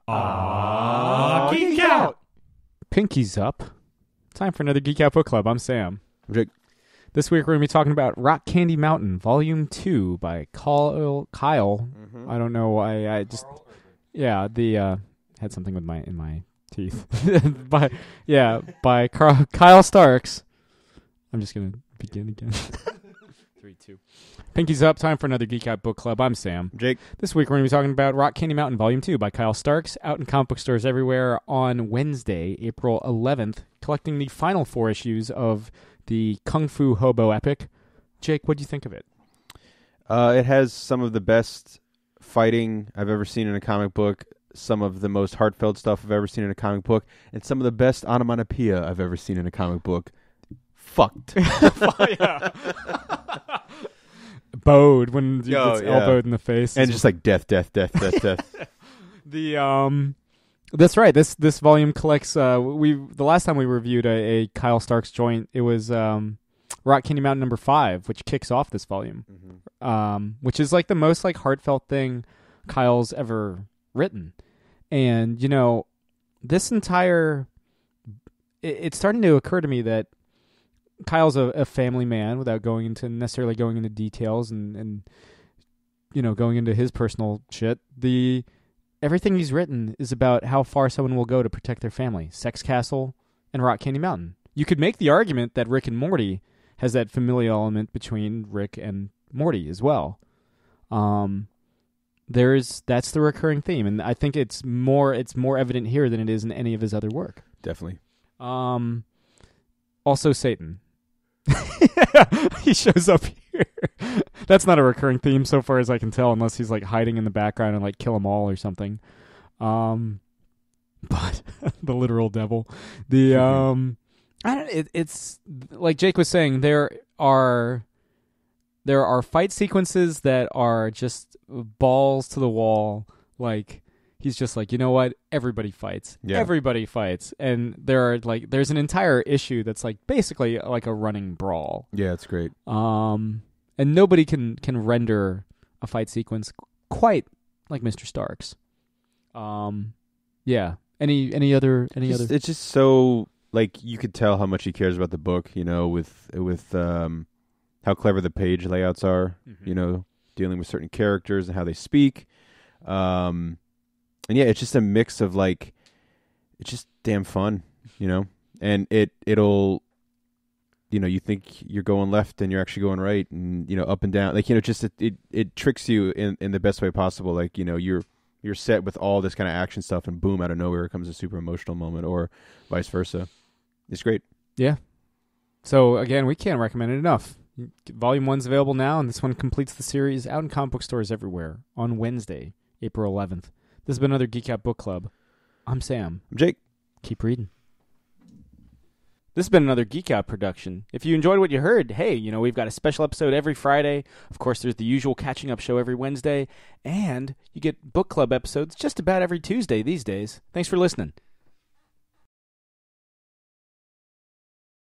Geek Out! Pinky's up. Time for another Geek Out Book Club. I'm Sam. I'm Jake. This week we're going to be talking about Rock Candy Mountain, Volume 2 by Kyle. Mm-hmm. I don't know why I just... Yeah, had something with in my teeth. by Kyle Starks. I'm just going to begin again. 3, 2. Pinky's up. Time for another Geek Out Book Club. I'm Sam. Jake. This week we're going to be talking about Rock Candy Mountain Volume 2 by Kyle Starks, out in comic book stores everywhere on Wednesday, April 11th, collecting the final 4 issues of the Kung Fu Hobo epic. Jake, what do you think of it? It has some of the best fighting I've ever seen in a comic book, some of the most heartfelt stuff I've ever seen in a comic book, and some of the best onomatopoeia I've ever seen in a comic book. Fucked. Yeah. Bowed when he gets elbowed in the face. And just like death. That's right. This volume collects. The last time we reviewed a Kyle Starks joint, it was Rock Candy Mountain number 5, which kicks off this volume, which is like the most like heartfelt thing Kyle's ever written. And you know, this entire it's starting to occur to me that Kyle's a family man without necessarily going into details and you know, going into his personal shit. Everything he's written is about how far someone will go to protect their family. Sex Castle and Rock Candy Mountain. You could make the argument that Rick and Morty has that familial element between Rick and Morty as well. That's the recurring theme, and I think it's more evident here than it is in any of his other work. Definitely. Also Satan. He shows up here. That's not a recurring theme so far as I can tell, unless he's like hiding in the background and like kill them all or something. But the literal devil. It's like Jake was saying, there are fight sequences that are just balls to the wall. Like he's just like, you know what? Everybody fights. Yeah. Everybody fights. And there's an entire issue that's like basically like a running brawl. Yeah, it's great. And nobody can render a fight sequence quite like Mr. Starks. Yeah. Any other? It's just so like you could tell how much he cares about the book, you know, with how clever the page layouts are, you know, dealing with certain characters and how they speak. And yeah, it's just a mix of like, it's just damn fun, you know, and it'll, you know, you think you're going left and you're actually going right, and you know, up and down, like, you know, just it tricks you in the best way possible. Like, you know, you're set with all this kind of action stuff, and boom, out of nowhere comes a super emotional moment, or vice versa. It's great. Yeah. So again, we can't recommend it enough. Volume 1's available now, and this one completes the series out in comic book stores everywhere on Wednesday, April 11th. This has been another Geek Out Book Club. I'm Sam. I'm Jake. Keep reading. This has been another Geek Out production. If you enjoyed what you heard, hey, you know, we've got a special episode every Friday. Of course, there's the usual catching up show every Wednesday, and you get book club episodes just about every Tuesday these days. Thanks for listening.